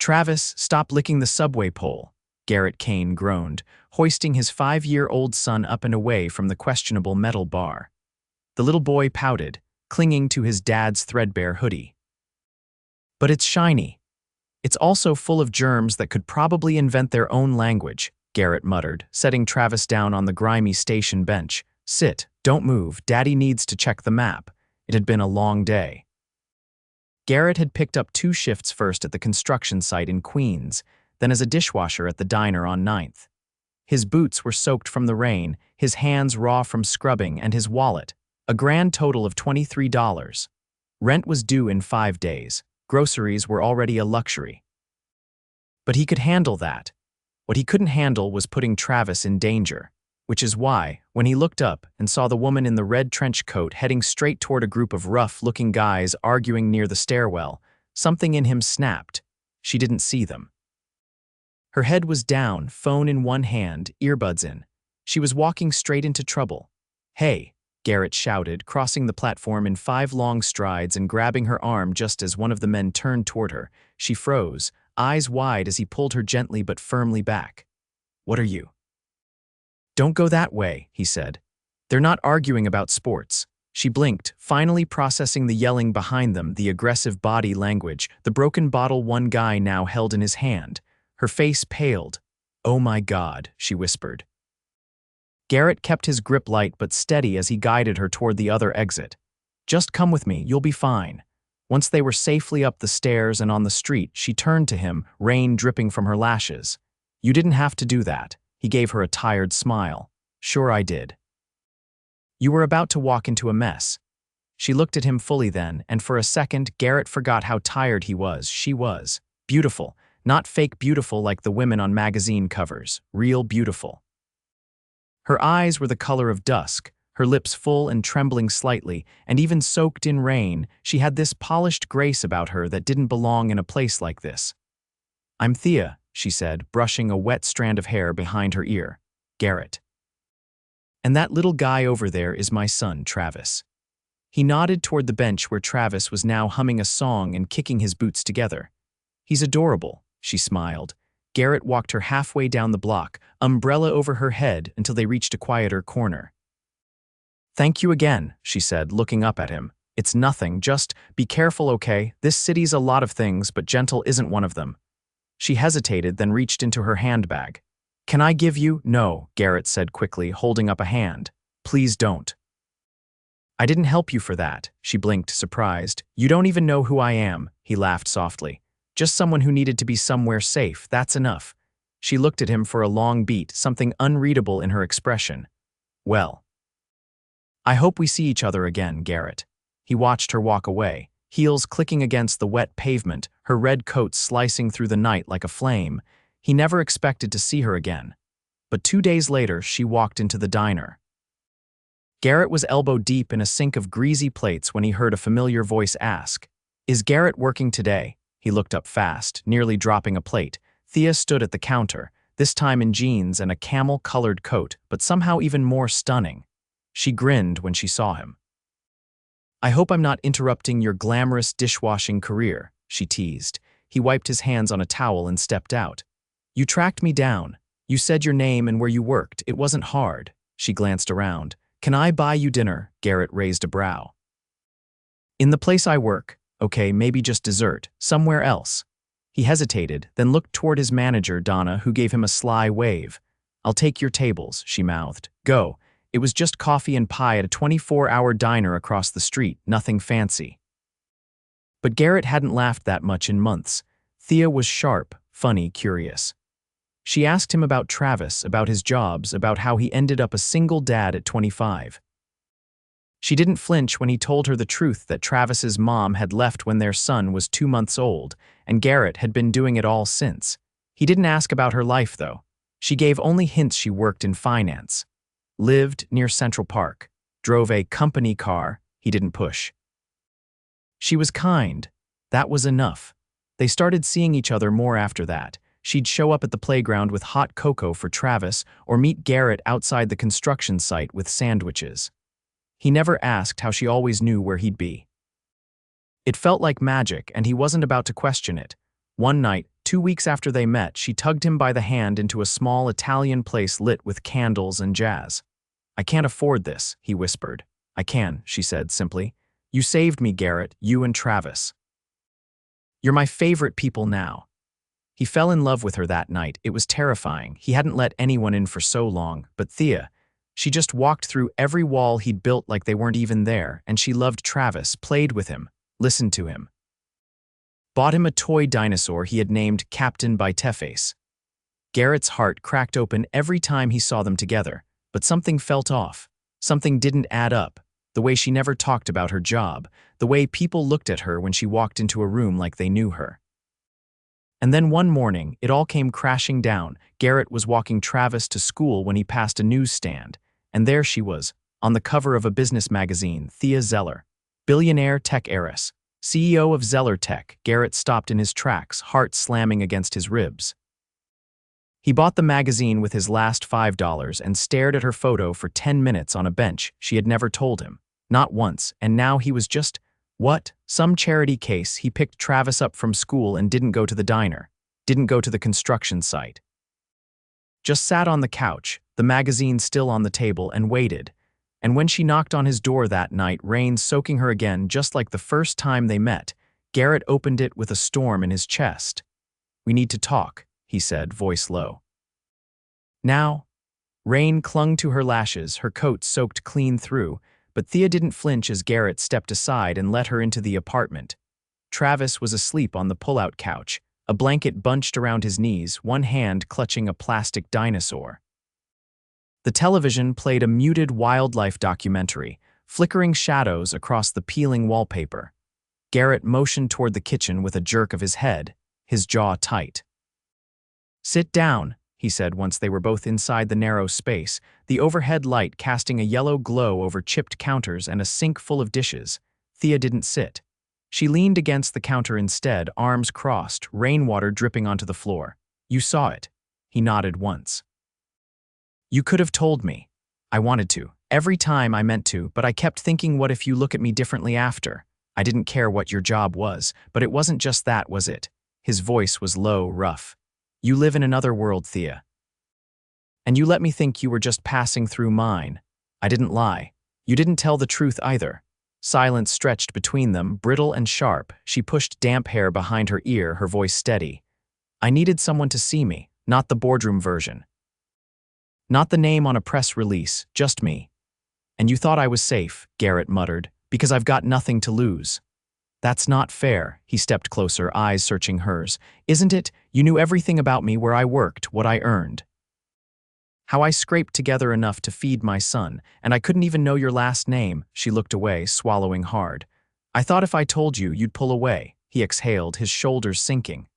"Travis, stop licking the subway pole," Garrett Kane groaned, hoisting his 5-year-old son up and away from the questionable metal bar. The little boy pouted, clinging to his dad's threadbare hoodie. "But it's shiny. It's also full of germs that could probably invent their own language," Garrett muttered, setting Travis down on the grimy station bench. "Sit, don't move, Daddy needs to check the map." It had been a long day. Garrett had picked up 2 shifts, first at the construction site in Queens, then as a dishwasher at the diner on 9th. His boots were soaked from the rain, his hands raw from scrubbing, and his wallet, a grand total of $23. Rent was due in 5 days. Groceries were already a luxury. But he could handle that. What he couldn't handle was putting Travis in danger, which is why, when he looked up and saw the woman in the red trench coat heading straight toward a group of rough-looking guys arguing near the stairwell, something in him snapped. She didn't see them. Her head was down, phone in one hand, earbuds in. She was walking straight into trouble. "Hey," Garrett shouted, crossing the platform in 5 long strides and grabbing her arm just as one of the men turned toward her. She froze, eyes wide as he pulled her gently but firmly back. "What are you?" "Don't go that way," he said. "They're not arguing about sports." She blinked, finally processing the yelling behind them, the aggressive body language, the broken bottle one guy now held in his hand. Her face paled. "Oh my God," she whispered. Garrett kept his grip light but steady as he guided her toward the other exit. "Just come with me, you'll be fine." Once they were safely up the stairs and on the street, she turned to him, rain dripping from her lashes. "You didn't have to do that." He gave her a tired smile. "Sure I did." "You were about to walk into a mess." She looked at him fully then, and for a second, Garrett forgot how tired he was. She was beautiful, not fake beautiful like the women on magazine covers, real beautiful. Her eyes were the color of dusk, her lips full and trembling slightly, and even soaked in rain, she had this polished grace about her that didn't belong in a place like this. "I'm Thea," she said, brushing a wet strand of hair behind her ear. "Garrett. And that little guy over there is my son, Travis." He nodded toward the bench where Travis was now humming a song and kicking his boots together. "He's adorable," she smiled. Garrett walked her halfway down the block, umbrella over her head, until they reached a quieter corner. "Thank you again," she said, looking up at him. "It's nothing, just be careful, okay? This city's a lot of things, but gentle isn't one of them." She hesitated, then reached into her handbag. "Can I give you—" "No," Garrett said quickly, holding up a hand. "Please don't." "I didn't help you for that," she blinked, surprised. "You don't even know who I am," he laughed softly. "Just someone who needed to be somewhere safe, that's enough." She looked at him for a long beat, something unreadable in her expression. "Well, I hope we see each other again, Garrett." He watched her walk away, heels clicking against the wet pavement, her red coat slicing through the night like a flame. He never expected to see her again. But 2 days later, she walked into the diner. Garrett was elbow deep in a sink of greasy plates when he heard a familiar voice ask, "Is Garrett working today?" He looked up fast, nearly dropping a plate. Thea stood at the counter, this time in jeans and a camel-colored coat, but somehow even more stunning. She grinned when she saw him. "I hope I'm not interrupting your glamorous dishwashing career," she teased. He wiped his hands on a towel and stepped out. "You tracked me down. You said your name and where you worked. It wasn't hard." She glanced around. "Can I buy you dinner?" Garrett raised a brow. "In the place I work. Okay, maybe just dessert. Somewhere else." He hesitated, then looked toward his manager, Donna, who gave him a sly wave. "I'll take your tables," she mouthed. "Go." It was just coffee and pie at a 24-hour diner across the street, nothing fancy. But Garrett hadn't laughed that much in months. Thea was sharp, funny, curious. She asked him about Travis, about his jobs, about how he ended up a single dad at 25. She didn't flinch when he told her the truth that Travis's mom had left when their son was 2 months old, and Garrett had been doing it all since. He didn't ask about her life, though. She gave only hints she worked in finance. Lived near Central Park. Drove a company car. He didn't push. She was kind. That was enough. They started seeing each other more after that. She'd show up at the playground with hot cocoa for Travis or meet Garrett outside the construction site with sandwiches. He never asked how she always knew where he'd be. It felt like magic, and he wasn't about to question it. One night, 2 weeks after they met, she tugged him by the hand into a small Italian place lit with candles and jazz. "I can't afford this," he whispered. "I can," she said simply. "You saved me, Garrett, you and Travis. You're my favorite people now." He fell in love with her that night. It was terrifying. He hadn't let anyone in for so long, but Thea, she just walked through every wall he'd built like they weren't even there, and she loved Travis, played with him, listened to him. Bought him a toy dinosaur he had named Captain by Teface. Garrett's heart cracked open every time he saw them together, but something felt off. Something didn't add up. The way she never talked about her job, the way people looked at her when she walked into a room like they knew her. And then one morning, it all came crashing down. Garrett was walking Travis to school when he passed a newsstand, and there she was, on the cover of a business magazine, Thea Zeller, billionaire tech heiress, CEO of Zeller Tech. Garrett stopped in his tracks, heart slamming against his ribs. He bought the magazine with his last $5 and stared at her photo for 10 minutes on a bench she had never told him, not once, and now he was just, what? Some charity case. He picked Travis up from school and didn't go to the diner, didn't go to the construction site. Just sat on the couch, the magazine still on the table, and waited. And when she knocked on his door that night, rain soaking her again just like the first time they met, Garrett opened it with a storm in his chest. "We need to talk," he said, voice low. "Now?" Rain clung to her lashes, her coat soaked clean through, but Thea didn't flinch as Garrett stepped aside and let her into the apartment. Travis was asleep on the pull-out couch, a blanket bunched around his knees, one hand clutching a plastic dinosaur. The television played a muted wildlife documentary, flickering shadows across the peeling wallpaper. Garrett motioned toward the kitchen with a jerk of his head, his jaw tight. "Sit down," he said once they were both inside the narrow space, the overhead light casting a yellow glow over chipped counters and a sink full of dishes. Thea didn't sit. She leaned against the counter instead, arms crossed, rainwater dripping onto the floor. "You saw it." He nodded once. "You could have told me. I wanted to. Every time I meant to, but I kept thinking, what if you look at me differently after? I didn't care what your job was, but it wasn't just that, was it?" His voice was low, rough. "You live in another world, Thea. And you let me think you were just passing through mine. I didn't lie. You didn't tell the truth either." Silence stretched between them, brittle and sharp. She pushed damp hair behind her ear, her voice steady. "I needed someone to see me, not the boardroom version. Not the name on a press release, just me. And you thought I was safe," Garrett muttered, "because I've got nothing to lose." "That's not fair." He stepped closer, eyes searching hers. "Isn't it? You knew everything about me, where I worked, what I earned. How I scraped together enough to feed my son, and I couldn't even know your last name." She looked away, swallowing hard. "I thought if I told you, you'd pull away." He exhaled, his shoulders sinking.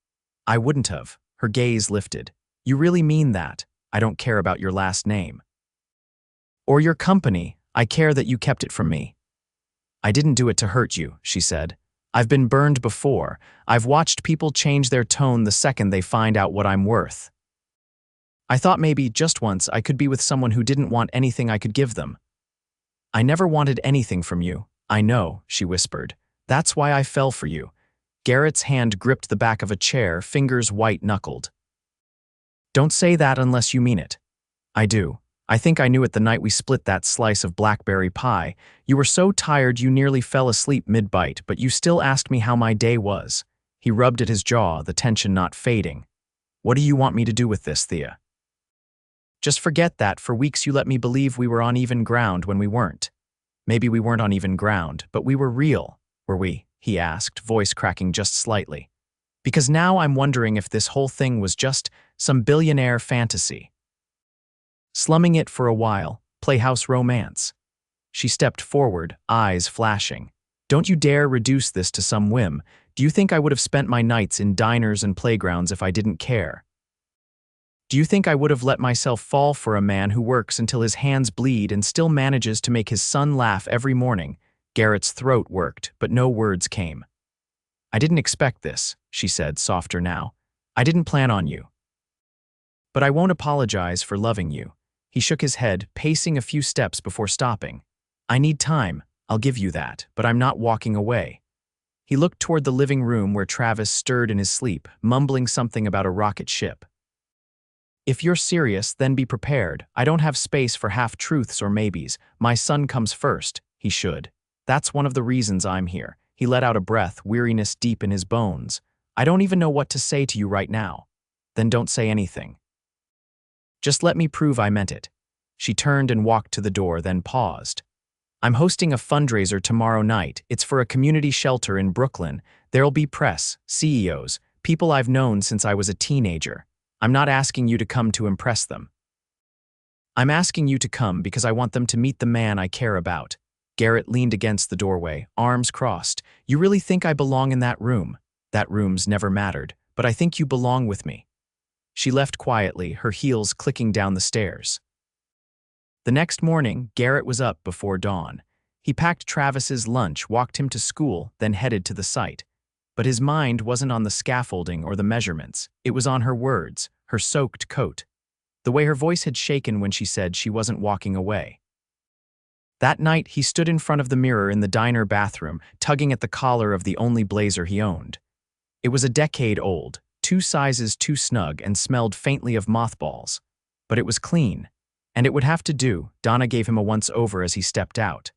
"I wouldn't have." Her gaze lifted. "You really mean that? I don't care about your last name. Or your company. I care that you kept it from me." "I didn't do it to hurt you," she said. "I've been burned before. I've watched people change their tone the second they find out what I'm worth. I thought maybe, just once, I could be with someone who didn't want anything I could give them. I never wanted anything from you." "I know," she whispered. "That's why I fell for you." Garrett's hand gripped the back of a chair, fingers white-knuckled. "Don't say that unless you mean it." "I do. I think I knew it the night we split that slice of blackberry pie. You were so tired you nearly fell asleep mid-bite, but you still asked me how my day was." He rubbed at his jaw, the tension not fading. "What do you want me to do with this, Thea?" "Just forget that for weeks you let me believe we were on even ground when we weren't." "Maybe we weren't on even ground, but we were real, were we?" he asked, voice cracking just slightly. "Because now I'm wondering if this whole thing was just some billionaire fantasy. Slumming it for a while, playhouse romance." She stepped forward, eyes flashing. "Don't you dare reduce this to some whim. Do you think I would have spent my nights in diners and playgrounds if I didn't care? Do you think I would have let myself fall for a man who works until his hands bleed and still manages to make his son laugh every morning?" Garrett's throat worked, but no words came. "I didn't expect this," she said, softer now. "I didn't plan on you. But I won't apologize for loving you." He shook his head, pacing a few steps before stopping. "I need time, I'll give you that, but I'm not walking away." He looked toward the living room where Travis stirred in his sleep, mumbling something about a rocket ship. If you're serious, then be prepared. I don't have space for half-truths or maybes. My son comes first. He should. That's one of the reasons I'm here. He let out a breath, weariness deep in his bones. I don't even know what to say to you right now. Then don't say anything. Just let me prove I meant it. She turned and walked to the door, then paused. I'm hosting a fundraiser tomorrow night. It's for a community shelter in Brooklyn. There'll be press, CEOs, people I've known since I was a teenager. I'm not asking you to come to impress them. I'm asking you to come because I want them to meet the man I care about. Garrett leaned against the doorway, arms crossed. You really think I belong in that room? That room's never mattered, but I think you belong with me. She left quietly, her heels clicking down the stairs. The next morning, Garrett was up before dawn. He packed Travis's lunch, walked him to school, then headed to the site. But his mind wasn't on the scaffolding or the measurements. It was on her words, her soaked coat. The way her voice had shaken when she said she wasn't walking away. That night, he stood in front of the mirror in the diner bathroom, tugging at the collar of the only blazer he owned. It was a decade old, 2 sizes too snug, and smelled faintly of mothballs. But it was clean, and it would have to do. Donna gave him a once-over as he stepped out.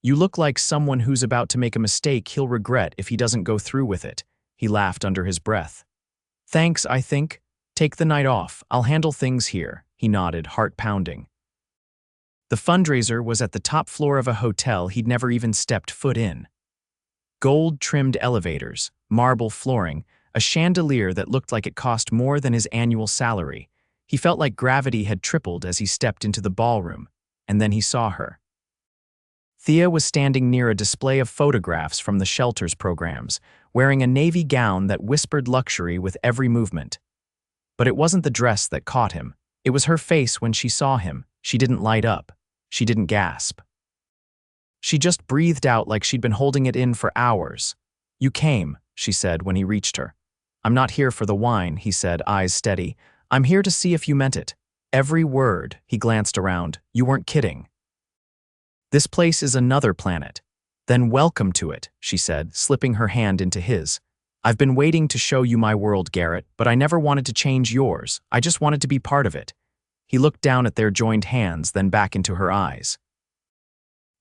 You look like someone who's about to make a mistake he'll regret if he doesn't go through with it. He laughed under his breath. Thanks, I think. Take the night off. I'll handle things here. He nodded, heart pounding. The fundraiser was at the top floor of a hotel he'd never even stepped foot in. Gold-trimmed elevators, marble flooring, a chandelier that looked like it cost more than his annual salary. He felt like gravity had tripled as he stepped into the ballroom, and then he saw her. Thea was standing near a display of photographs from the shelter's programs, wearing a navy gown that whispered luxury with every movement. But it wasn't the dress that caught him. It was her face when she saw him. She didn't light up. She didn't gasp. She just breathed out like she'd been holding it in for hours. You came, she said when he reached her. I'm not here for the wine, he said, eyes steady. I'm here to see if you meant it. Every word. He glanced around. You weren't kidding. This place is another planet. Then welcome to it, she said, slipping her hand into his. I've been waiting to show you my world, Garrett, but I never wanted to change yours. I just wanted to be part of it. He looked down at their joined hands, then back into her eyes.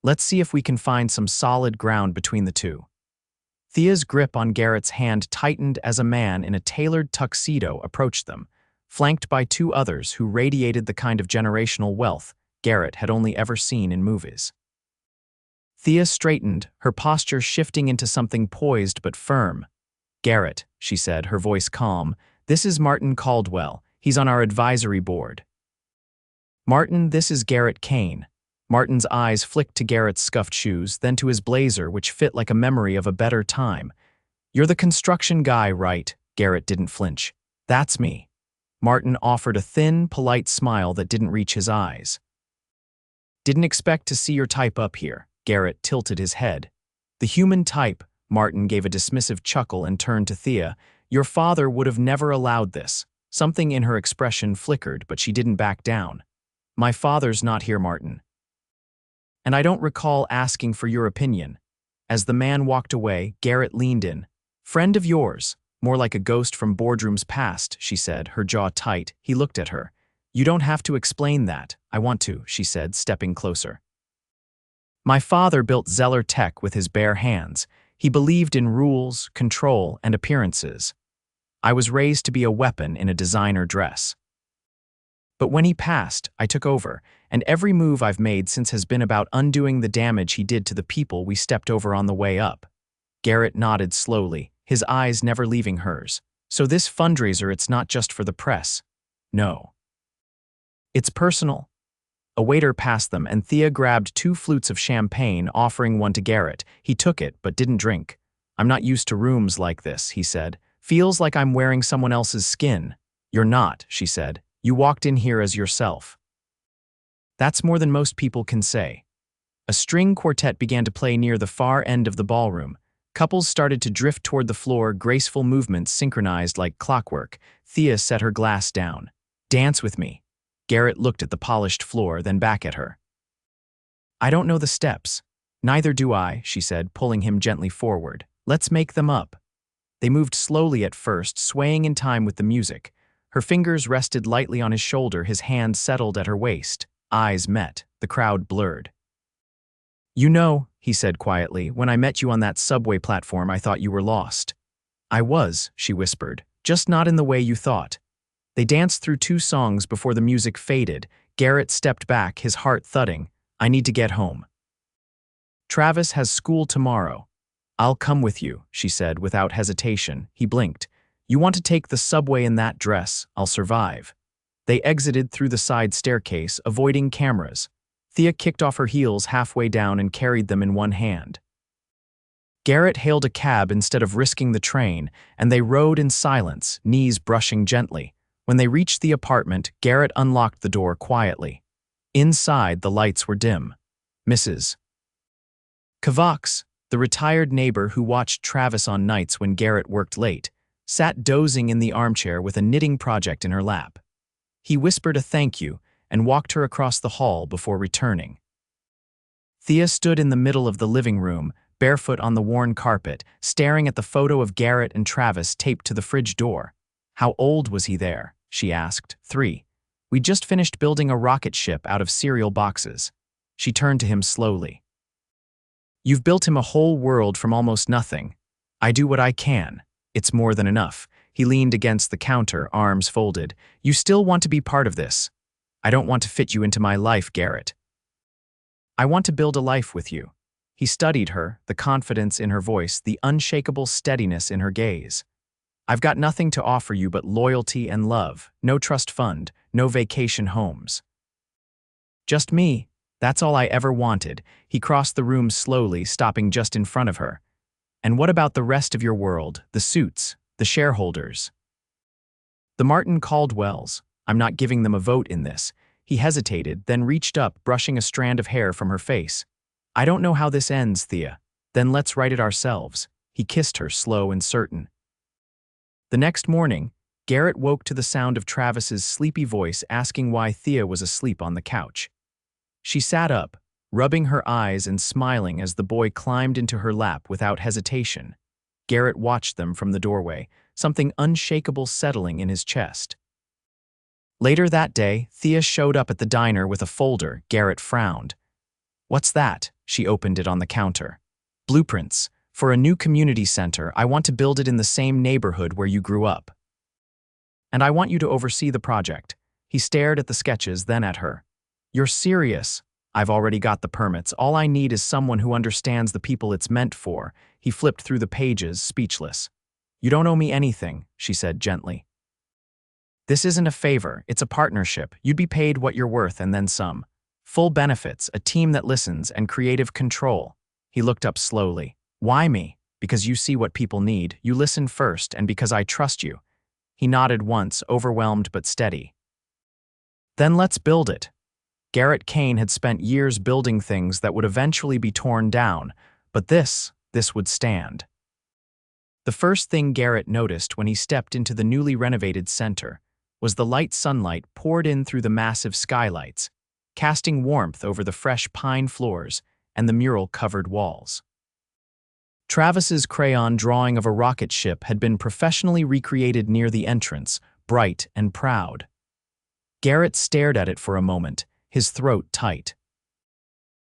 Let's see if we can find some solid ground between the two. Thea's grip on Garrett's hand tightened as a man in a tailored tuxedo approached them, flanked by 2 others who radiated the kind of generational wealth Garrett had only ever seen in movies. Thea straightened, her posture shifting into something poised but firm. Garrett, she said, her voice calm, this is Martin Caldwell. He's on our advisory board. Martin, this is Garrett Kane. Martin's eyes flicked to Garrett's scuffed shoes, then to his blazer, which fit like a memory of a better time. You're the construction guy, right? Garrett didn't flinch. That's me. Martin offered a thin, polite smile that didn't reach his eyes. Didn't expect to see your type up here. Garrett tilted his head. The human type, Martin gave a dismissive chuckle and turned to Thea. Your father would have never allowed this. Something in her expression flickered, but she didn't back down. My father's not here, Martin. And I don't recall asking for your opinion. As the man walked away, Garrett leaned in. Friend of yours. More like a ghost from boardrooms past, she said, her jaw tight. He looked at her. You don't have to explain that. I want to, she said, stepping closer. My father built Zeller Tech with his bare hands. He believed in rules, control, and appearances. I was raised to be a weapon in a designer dress. But when he passed, I took over, and every move I've made since has been about undoing the damage he did to the people we stepped over on the way up. Garrett nodded slowly, his eyes never leaving hers. So this fundraiser, it's not just for the press. No. It's personal. A waiter passed them, and Thea grabbed 2 flutes of champagne, offering one to Garrett. He took it, but didn't drink. I'm not used to rooms like this, he said. Feels like I'm wearing someone else's skin. You're not, she said. You walked in here as yourself. That's more than most people can say. A string quartet began to play near the far end of the ballroom. Couples started to drift toward the floor, graceful movements synchronized like clockwork. Thea set her glass down. Dance with me. Garrett looked at the polished floor, then back at her. I don't know the steps. Neither do I, she said, pulling him gently forward. Let's make them up. They moved slowly at first, swaying in time with the music. Her fingers rested lightly on his shoulder, his hand settled at her waist. Eyes met. The crowd blurred. You know, he said quietly, when I met you on that subway platform, I thought you were lost. I was, she whispered, just not in the way you thought. They danced through 2 songs before the music faded. Garrett stepped back, his heart thudding. I need to get home. Travis has school tomorrow. I'll come with you, she said without hesitation. He blinked. You want to take the subway in that dress? I'll survive. They exited through the side staircase, avoiding cameras. Thea kicked off her heels halfway down and carried them in one hand. Garrett hailed a cab instead of risking the train, and they rode in silence, knees brushing gently. When they reached the apartment, Garrett unlocked the door quietly. Inside, the lights were dim. Mrs. Kavax, the retired neighbor who watched Travis on nights when Garrett worked late, sat dozing in the armchair with a knitting project in her lap. He whispered a thank you and walked her across the hall before returning. Thea stood in the middle of the living room, barefoot on the worn carpet, staring at the photo of Garrett and Travis taped to the fridge door. How old was he there? She asked. 3. We'd just finished building a rocket ship out of cereal boxes. She turned to him slowly. You've built him a whole world from almost nothing. I do what I can. It's more than enough. He leaned against the counter, arms folded. You still want to be part of this. I don't want to fit you into my life, Garrett. I want to build a life with you. He studied her, the confidence in her voice, the unshakable steadiness in her gaze. I've got nothing to offer you but loyalty and love, no trust fund, no vacation homes. Just me. That's all I ever wanted. He crossed the room slowly, stopping just in front of her. And what about the rest of your world, the suits, the shareholders? The Martin Caldwells. I'm not giving them a vote in this. He hesitated, then reached up, brushing a strand of hair from her face. I don't know how this ends, Thea. Then let's write it ourselves. He kissed her, slow and certain. The next morning, Garrett woke to the sound of Travis's sleepy voice asking why Thea was asleep on the couch. She sat up, rubbing her eyes and smiling as the boy climbed into her lap without hesitation. Garrett watched them from the doorway, something unshakable settling in his chest. Later that day, Thea showed up at the diner with a folder. Garrett frowned. What's that? She opened it on the counter. Blueprints. For a new community center, I want to build it in the same neighborhood where you grew up. And I want you to oversee the project. He stared at the sketches, then at her. You're serious? I've already got the permits. All I need is someone who understands the people it's meant for. He flipped through the pages, speechless. You don't owe me anything, she said gently. This isn't a favor, it's a partnership. You'd be paid what you're worth and then some. Full benefits, a team that listens, and creative control. He looked up slowly. Why me? Because you see what people need. You listen first, and because I trust you. He nodded once, overwhelmed but steady. Then let's build it. Garrett Kane had spent years building things that would eventually be torn down, but this would stand. The first thing Garrett noticed when he stepped into the newly renovated center was the light sunlight poured in through the massive skylights, casting warmth over the fresh pine floors and the mural-covered walls. Travis's crayon drawing of a rocket ship had been professionally recreated near the entrance, bright and proud. Garrett stared at it for a moment, his throat tight.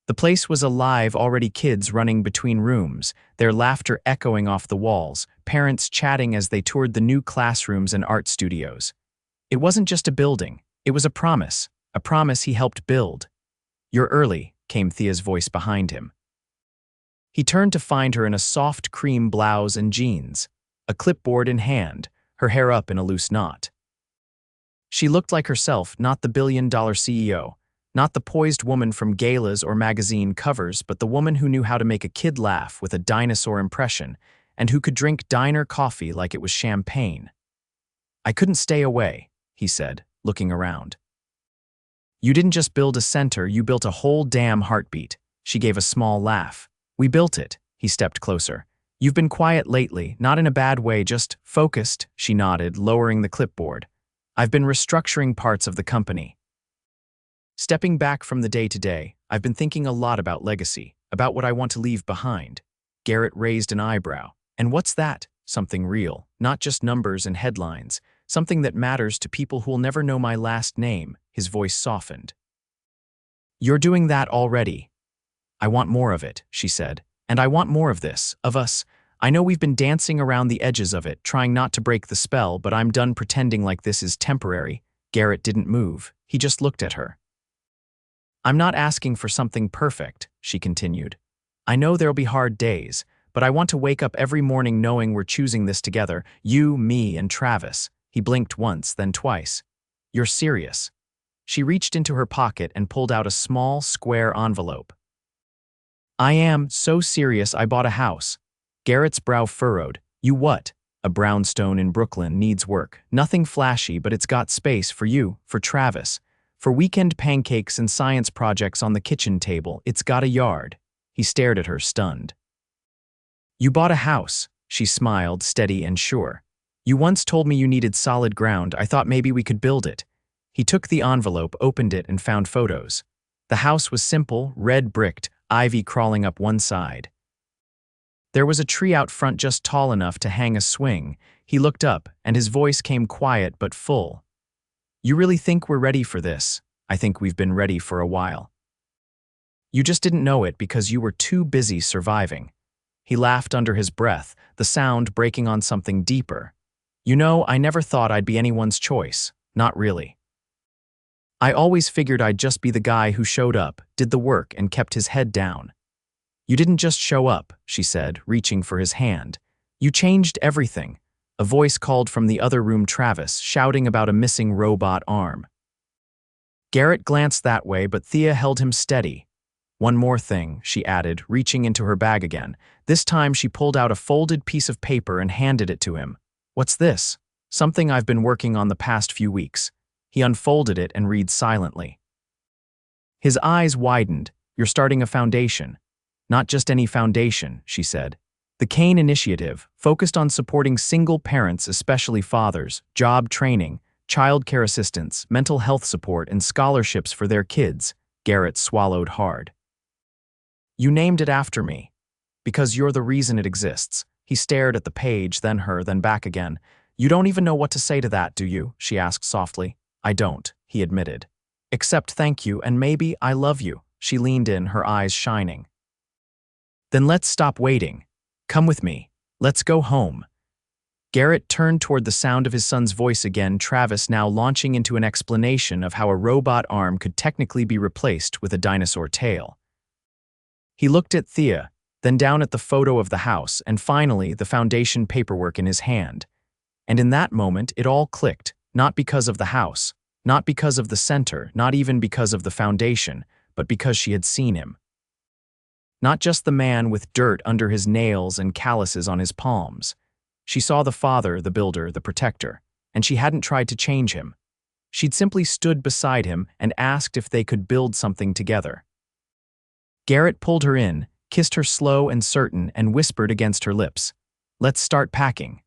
The place was alive, already kids running between rooms, their laughter echoing off the walls, parents chatting as they toured the new classrooms and art studios. It wasn't just a building, it was a promise he helped build. You're early, came Thea's voice behind him. He turned to find her in a soft cream blouse and jeans, a clipboard in hand, her hair up in a loose knot. She looked like herself, not the billion-dollar CEO, not the poised woman from galas or magazine covers, but the woman who knew how to make a kid laugh with a dinosaur impression and who could drink diner coffee like it was champagne. I couldn't stay away, he said, looking around. You didn't just build a center, you built a whole damn heartbeat. She gave a small laugh. We built it. He stepped closer. You've been quiet lately, not in a bad way, just focused, she nodded, lowering the clipboard. I've been restructuring parts of the company. Stepping back from the day-to-day, I've been thinking a lot about legacy, about what I want to leave behind. Garrett raised an eyebrow. And what's that? Something real, not just numbers and headlines. Something that matters to people who'll never know my last name. His voice softened. You're doing that already. I want more of it, she said. And I want more of this, of us. I know we've been dancing around the edges of it, trying not to break the spell, but I'm done pretending like this is temporary. Garrett didn't move. He just looked at her. I'm not asking for something perfect, she continued. I know there'll be hard days, but I want to wake up every morning knowing we're choosing this together, you, me, and Travis. He blinked once, then twice. You're serious. She reached into her pocket and pulled out a small, square envelope. I am so serious I bought a house. Garrett's brow furrowed. You what? A brownstone in Brooklyn needs work. Nothing flashy, but it's got space for you, for Travis. For weekend pancakes and science projects on the kitchen table, it's got a yard. He stared at her, stunned. You bought a house, she smiled, steady and sure. You once told me you needed solid ground. I thought maybe we could build it. He took the envelope, opened it, and found photos. The house was simple, red-bricked, ivy crawling up one side. There was a tree out front just tall enough to hang a swing. He looked up, and his voice came quiet but full. You really think we're ready for this? I think we've been ready for a while. You just didn't know it because you were too busy surviving. He laughed under his breath, the sound breaking on something deeper. You know, I never thought I'd be anyone's choice. Not really. I always figured I'd just be the guy who showed up, did the work, and kept his head down. You didn't just show up, she said, reaching for his hand. You changed everything. A voice called from the other room, Travis, shouting about a missing robot arm. Garrett glanced that way, but Thea held him steady. One more thing, she added, reaching into her bag again. This time she pulled out a folded piece of paper and handed it to him. What's this? Something I've been working on the past few weeks. He unfolded it and read silently. His eyes widened. You're starting a foundation. Not just any foundation, she said. The Kane Initiative, focused on supporting single parents, especially fathers, job training, child care assistance, mental health support, and scholarships for their kids. Garrett swallowed hard. You named it after me. Because you're the reason it exists. He stared at the page, then her, then back again. You don't even know what to say to that, do you? She asked softly. I don't, he admitted. Except thank you and maybe I love you. She leaned in, her eyes shining. Then let's stop waiting. Come with me. Let's go home. Garrett turned toward the sound of his son's voice again, Travis now launching into an explanation of how a robot arm could technically be replaced with a dinosaur tail. He looked at Thea, then down at the photo of the house, and finally the foundation paperwork in his hand. And in that moment, it all clicked, not because of the house, not because of the center, not even because of the foundation, but because she had seen him. Not just the man with dirt under his nails and calluses on his palms. She saw the father, the builder, the protector, and she hadn't tried to change him. She'd simply stood beside him and asked if they could build something together. Garrett pulled her in, kissed her slow and certain, and whispered against her lips, "Let's start packing."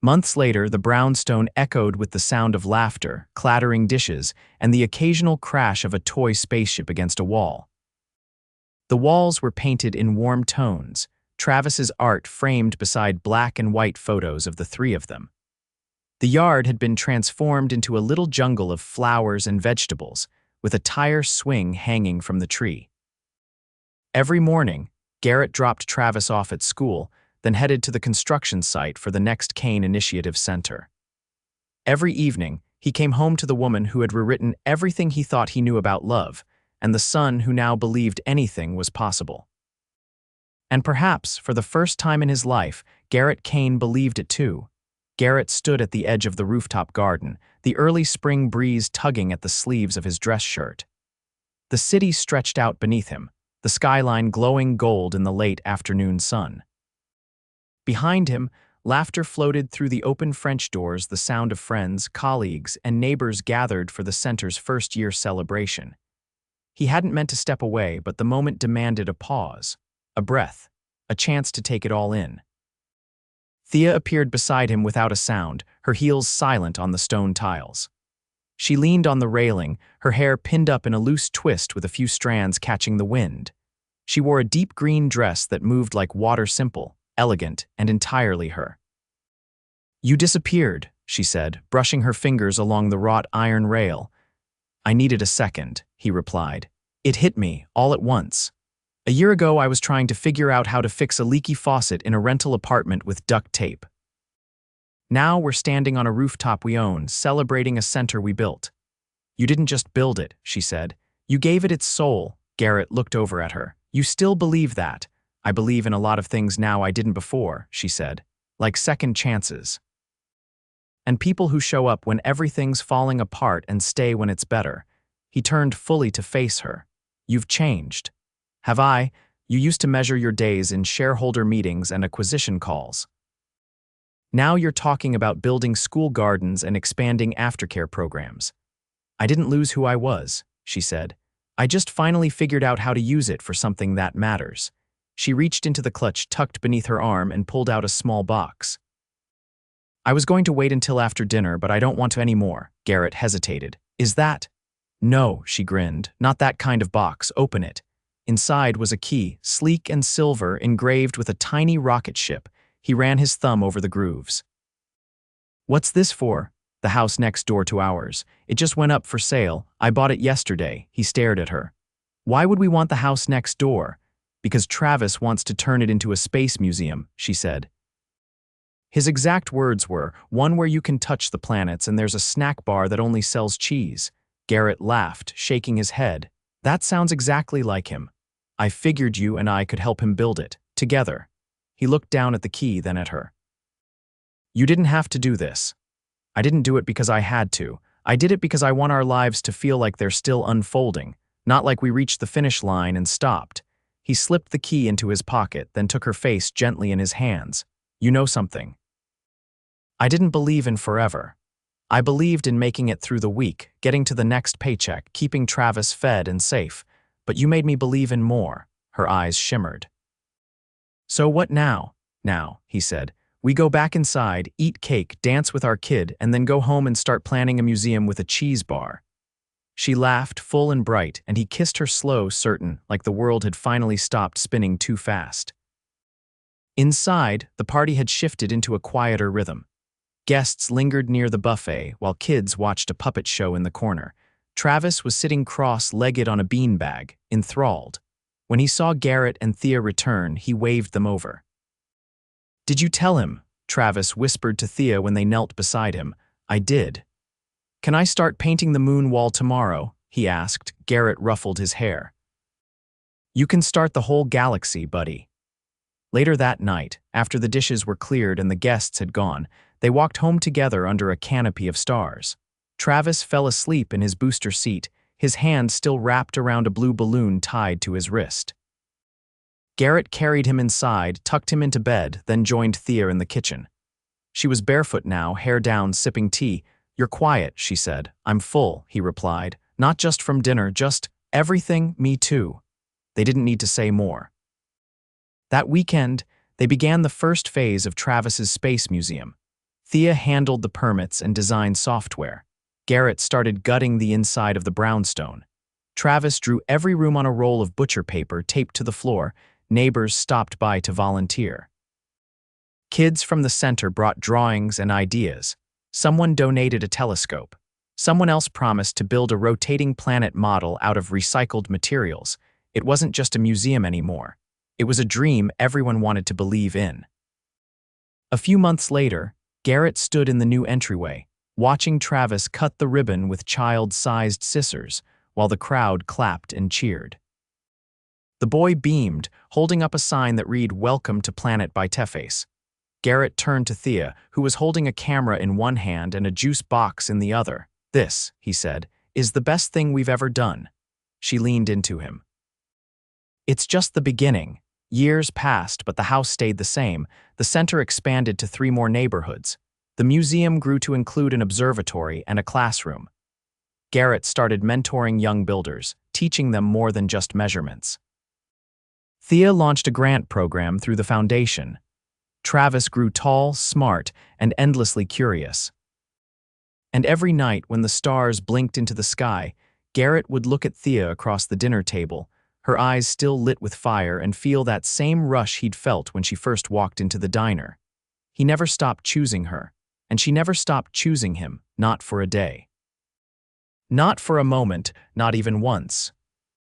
Months later, the brownstone echoed with the sound of laughter, clattering dishes, and the occasional crash of a toy spaceship against a wall. The walls were painted in warm tones, Travis's art framed beside black and white photos of the three of them. The yard had been transformed into a little jungle of flowers and vegetables, with a tire swing hanging from the tree. Every morning, Garrett dropped Travis off at school, then headed to the construction site for the next Kane Initiative Center. Every evening, he came home to the woman who had rewritten everything he thought he knew about love, and the son who now believed anything was possible. And perhaps, for the first time in his life, Garrett Kane believed it too. Garrett stood at the edge of the rooftop garden, the early spring breeze tugging at the sleeves of his dress shirt. The city stretched out beneath him, the skyline glowing gold in the late afternoon sun. Behind him, laughter floated through the open French doors, the sound of friends, colleagues, and neighbors gathered for the center's first-year celebration. He hadn't meant to step away, but the moment demanded a pause, a breath, a chance to take it all in. Thea appeared beside him without a sound, her heels silent on the stone tiles. She leaned on the railing, her hair pinned up in a loose twist with a few strands catching the wind. She wore a deep green dress that moved like water, simple, elegant, and entirely her. "You disappeared," she said, brushing her fingers along the wrought iron rail. "I needed a second," he replied. "It hit me, all at once. A year ago I was trying to figure out how to fix a leaky faucet in a rental apartment with duct tape. Now we're standing on a rooftop we own, celebrating a center we built." "You didn't just build it," she said. "You gave it its soul." Garrett looked over at her. "You still believe that?" "I believe in a lot of things now I didn't before," she said. "Like second chances. And people who show up when everything's falling apart and stay when it's better." He turned fully to face her. "You've changed." "Have I? You used to measure your days in shareholder meetings and acquisition calls. Now you're talking about building school gardens and expanding aftercare programs." "I didn't lose who I was," she said. "I just finally figured out how to use it for something that matters." She reached into the clutch tucked beneath her arm and pulled out a small box. "I was going to wait until after dinner, but I don't want to anymore." Garrett hesitated. "Is that?" "No," she grinned. "Not that kind of box. Open it." Inside was a key, sleek and silver, engraved with a tiny rocket ship. He ran his thumb over the grooves. "What's this for?" "The house next door to ours. It just went up for sale. I bought it yesterday." He stared at her. "Why would we want the house next door?" "Because Travis wants to turn it into a space museum," she said. His exact words were, "One where you can touch the planets and there's a snack bar that only sells cheese." Garrett laughed, shaking his head. "That sounds exactly like him. I figured you and I could help him build it, together." He looked down at the key, then at her. "You didn't have to do this." "I didn't do it because I had to. I did it because I want our lives to feel like they're still unfolding, not like we reached the finish line and stopped." He slipped the key into his pocket, then took her face gently in his hands. "You know something? I didn't believe in forever. I believed in making it through the week, getting to the next paycheck, keeping Travis fed and safe. But you made me believe in more." Her eyes shimmered. "So what now?" "Now," he said, "we go back inside, eat cake, dance with our kid, and then go home and start planning a museum with a cheese bar." She laughed, full and bright, and he kissed her slow, certain, like the world had finally stopped spinning too fast. Inside, the party had shifted into a quieter rhythm. Guests lingered near the buffet, while kids watched a puppet show in the corner. Travis was sitting cross-legged on a beanbag, enthralled. When he saw Garrett and Thea return, he waved them over. "Did you tell him?" Travis whispered to Thea when they knelt beside him. "I did." "Can I start painting the moon wall tomorrow?" he asked. Garrett ruffled his hair. "You can start the whole galaxy, buddy." Later that night, after the dishes were cleared and the guests had gone, they walked home together under a canopy of stars. Travis fell asleep in his booster seat, his hand still wrapped around a blue balloon tied to his wrist. Garrett carried him inside, tucked him into bed, then joined Thea in the kitchen. She was barefoot now, hair down, sipping tea. "You're quiet," she said. "I'm full," he replied. "Not just from dinner, just everything, me too." They didn't need to say more. That weekend, they began the first phase of Travis's space museum. Thea handled the permits and designed software. Garrett started gutting the inside of the brownstone. Travis drew every room on a roll of butcher paper taped to the floor. Neighbors stopped by to volunteer. Kids from the center brought drawings and ideas. Someone donated a telescope. Someone else promised to build a rotating planet model out of recycled materials. It wasn't just a museum anymore. It was a dream everyone wanted to believe in. A few months later, Garrett stood in the new entryway, watching Travis cut the ribbon with child-sized scissors, while the crowd clapped and cheered. The boy beamed, holding up a sign that read, "Welcome to Planet by Teface." Garrett turned to Thea, who was holding a camera in one hand and a juice box in the other. "This," he said, "is the best thing we've ever done." She leaned into him. "It's just the beginning." Years passed, but the house stayed the same. The center expanded to 3 more neighborhoods. The museum grew to include an observatory and a classroom. Garrett started mentoring young builders, teaching them more than just measurements. Thea launched a grant program through the foundation. Travis grew tall, smart, and endlessly curious. And every night when the stars blinked into the sky, Garrett would look at Thea across the dinner table, her eyes still lit with fire, and feel that same rush he'd felt when she first walked into the diner. He never stopped choosing her, and she never stopped choosing him, not for a day. Not for a moment, not even once.